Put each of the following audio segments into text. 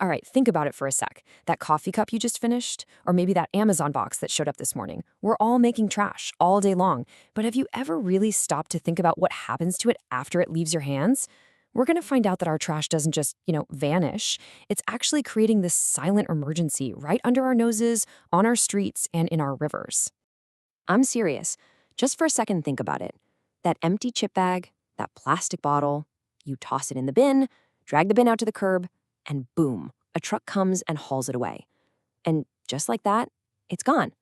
All right, think about it for a sec. That coffee cup you just finished, or maybe that Amazon box that showed up this morning. We're all making trash all day long. But have you ever really stopped to think about what happens to it after it leaves your hands? We're going to find out that our trash doesn't just, vanish. It's actually creating this silent emergency right under our noses, on our streets, and in our rivers. I'm serious. Just for a second, think about it. That empty chip bag, that plastic bottle, you toss it in the bin, drag the bin out to the curb, and boom, a truck comes and hauls it away. And just like that, it's gone.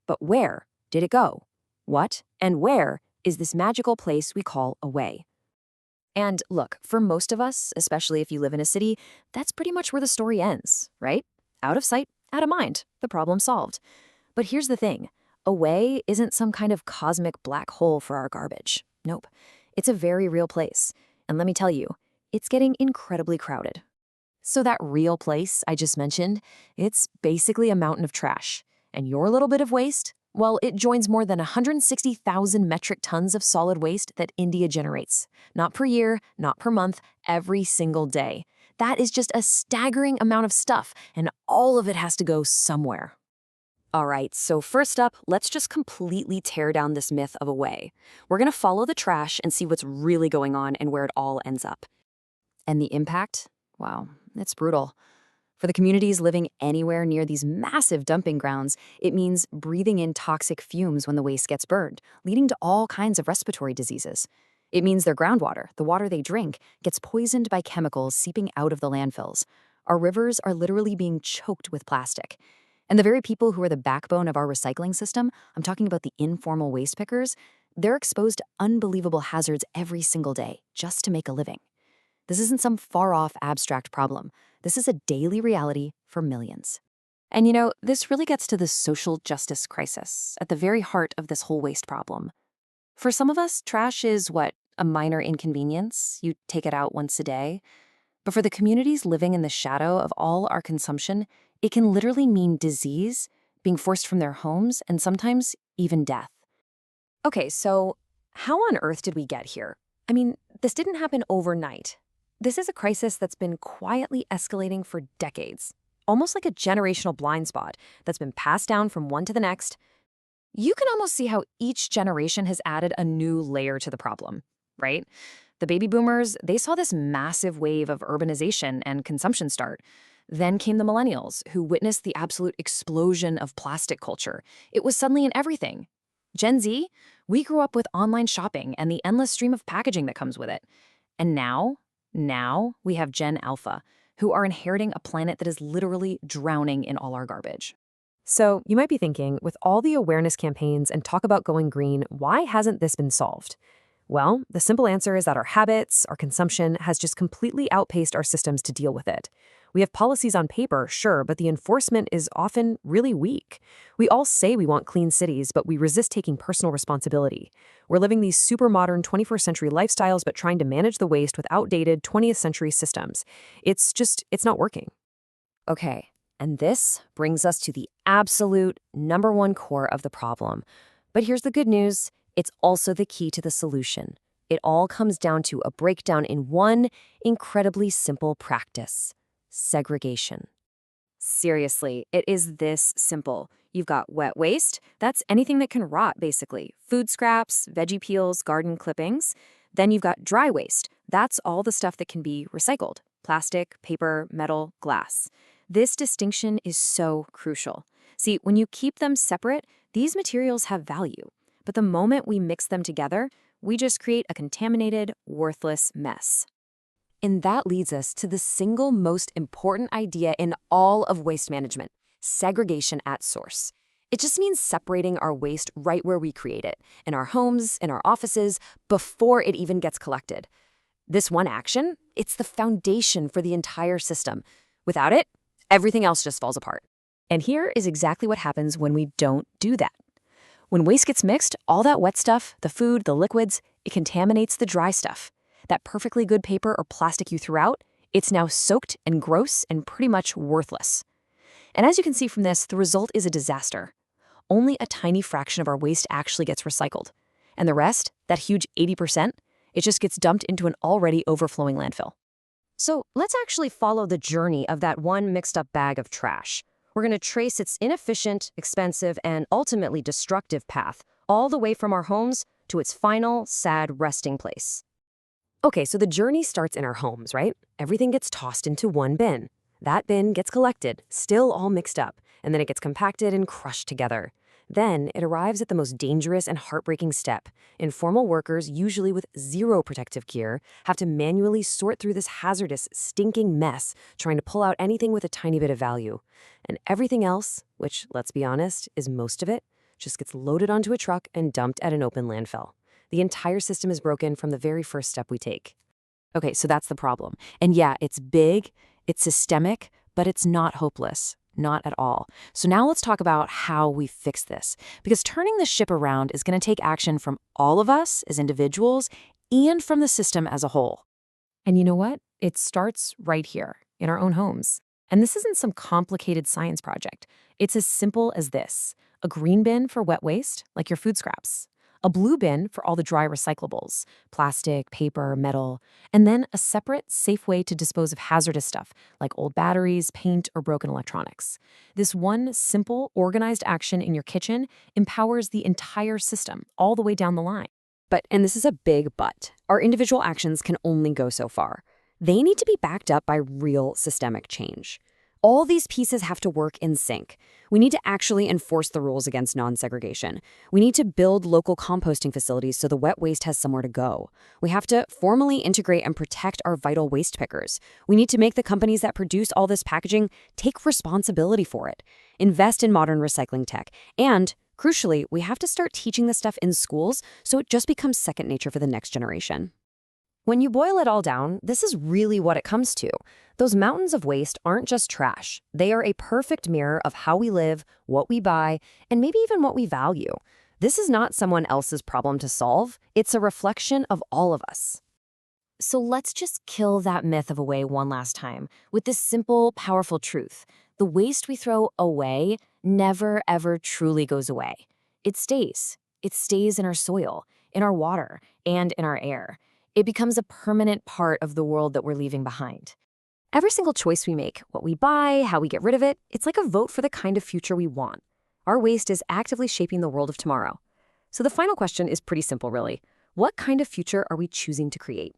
But where did it go? What and where is this magical place we call away? And look, for most of us, especially if you live in a city, that's pretty much where the story ends, right? Out of sight, out of mind, the problem solved. But here's the thing. Away isn't some kind of cosmic black hole for our garbage. Nope. It's a very real place. And let me tell you, it's getting incredibly crowded. So that real place I just mentioned, it's basically a mountain of trash. And your little bit of waste, well, it joins more than 160,000 metric tons of solid waste that India generates. Not per year, not per month, every single day. That is just a staggering amount of stuff, and all of it has to go somewhere. All right, so first up, let's just completely tear down this myth of away. We're going to follow the trash and see what's really going on and where it all ends up. And the impact? Wow, it's brutal. For the communities living anywhere near these massive dumping grounds, it means breathing in toxic fumes when the waste gets burned, leading to all kinds of respiratory diseases. It means their groundwater, the water they drink, gets poisoned by chemicals seeping out of the landfills. Our rivers are literally being choked with plastic. And the very people who are the backbone of our recycling system, I'm talking about the informal waste pickers, they're exposed to unbelievable hazards every single day just to make a living. This isn't some far-off abstract problem. This is a daily reality for millions. And this really gets to the social justice crisis at the very heart of this whole waste problem. For some of us, trash is what? A minor inconvenience. You take it out once a day. But for the communities living in the shadow of all our consumption, it can literally mean disease, being forced from their homes, and sometimes even death. Okay, so how on earth did we get here? I mean, this didn't happen overnight. This is a crisis that's been quietly escalating for decades, almost like a generational blind spot that's been passed down from one to the next. You can almost see how each generation has added a new layer to the problem, right? The baby boomers, they saw this massive wave of urbanization and consumption start. Then came the millennials, who witnessed the absolute explosion of plastic culture. It was suddenly in everything. Gen Z, we grew up with online shopping and the endless stream of packaging that comes with it. And now we have Gen Alpha, who are inheriting a planet that is literally drowning in all our garbage. So you might be thinking, with all the awareness campaigns and talk about going green, why hasn't this been solved? Well, the simple answer is that our habits, our consumption, has just completely outpaced our systems to deal with it. We have policies on paper, sure, but the enforcement is often really weak. We all say we want clean cities, but we resist taking personal responsibility. We're living these super modern 21st century lifestyles, but trying to manage the waste with outdated 20th century systems. It's not working. Okay, and this brings us to the absolute number one core of the problem. But here's the good news. It's also the key to the solution. It all comes down to a breakdown in one incredibly simple practice: segregation. Seriously, it is this simple. You've got wet waste. That's anything that can rot, basically. Food scraps, veggie peels, garden clippings. Then you've got dry waste. That's all the stuff that can be recycled: plastic, paper, metal, glass. This distinction is so crucial. See, when you keep them separate, these materials have value. But the moment we mix them together, we just create a contaminated, worthless mess. And that leads us to the single most important idea in all of waste management: segregation at source. It just means separating our waste right where we create it, in our homes, in our offices, before it even gets collected. This one action, it's the foundation for the entire system. Without it, everything else just falls apart. And here is exactly what happens when we don't do that. When waste gets mixed, all that wet stuff, the food, the liquids, it contaminates the dry stuff. That perfectly good paper or plastic you threw out, it's now soaked and gross and pretty much worthless. And as you can see from this, the result is a disaster. Only a tiny fraction of our waste actually gets recycled. And the rest, that huge 80%, it just gets dumped into an already overflowing landfill. So let's actually follow the journey of that one mixed up bag of trash. We're going to trace its inefficient, expensive, and ultimately destructive path, all the way from our homes to its final, sad resting place. Okay, so the journey starts in our homes, right? Everything gets tossed into one bin. That bin gets collected, still all mixed up, and then it gets compacted and crushed together. Then it arrives at the most dangerous and heartbreaking step. Informal workers, usually with zero protective gear, have to manually sort through this hazardous, stinking mess, trying to pull out anything with a tiny bit of value. And everything else, which, let's be honest, is most of it, just gets loaded onto a truck and dumped at an open landfill. The entire system is broken from the very first step we take. Okay, so that's the problem. And yeah, it's big, it's systemic, but it's not hopeless. Not at all. So now let's talk about how we fix this. Because turning the ship around is going to take action from all of us as individuals and from the system as a whole. And you know what? It starts right here, in our own homes. And this isn't some complicated science project. It's as simple as this: a green bin for wet waste, like your food scraps, a blue bin for all the dry recyclables, plastic, paper, metal, and then a separate, safe way to dispose of hazardous stuff, like old batteries, paint, or broken electronics. This one simple, organized action in your kitchen empowers the entire system, all the way down the line. But, and this is a big but, our individual actions can only go so far. They need to be backed up by real systemic change. All these pieces have to work in sync. We need to actually enforce the rules against non-segregation. We need to build local composting facilities so the wet waste has somewhere to go. We have to formally integrate and protect our vital waste pickers. We need to make the companies that produce all this packaging take responsibility for it. Invest in modern recycling tech. And, crucially, we have to start teaching this stuff in schools so it just becomes second nature for the next generation. When you boil it all down, this is really what it comes to. Those mountains of waste aren't just trash. They are a perfect mirror of how we live, what we buy, and maybe even what we value. This is not someone else's problem to solve. It's a reflection of all of us. So let's just kill that myth of away one last time with this simple, powerful truth. The waste we throw away never, ever truly goes away. It stays. It stays in our soil, in our water, and in our air. It becomes a permanent part of the world that we're leaving behind. Every single choice we make, what we buy, how we get rid of it, it's like a vote for the kind of future we want. Our waste is actively shaping the world of tomorrow. So the final question is pretty simple, really. What kind of future are we choosing to create?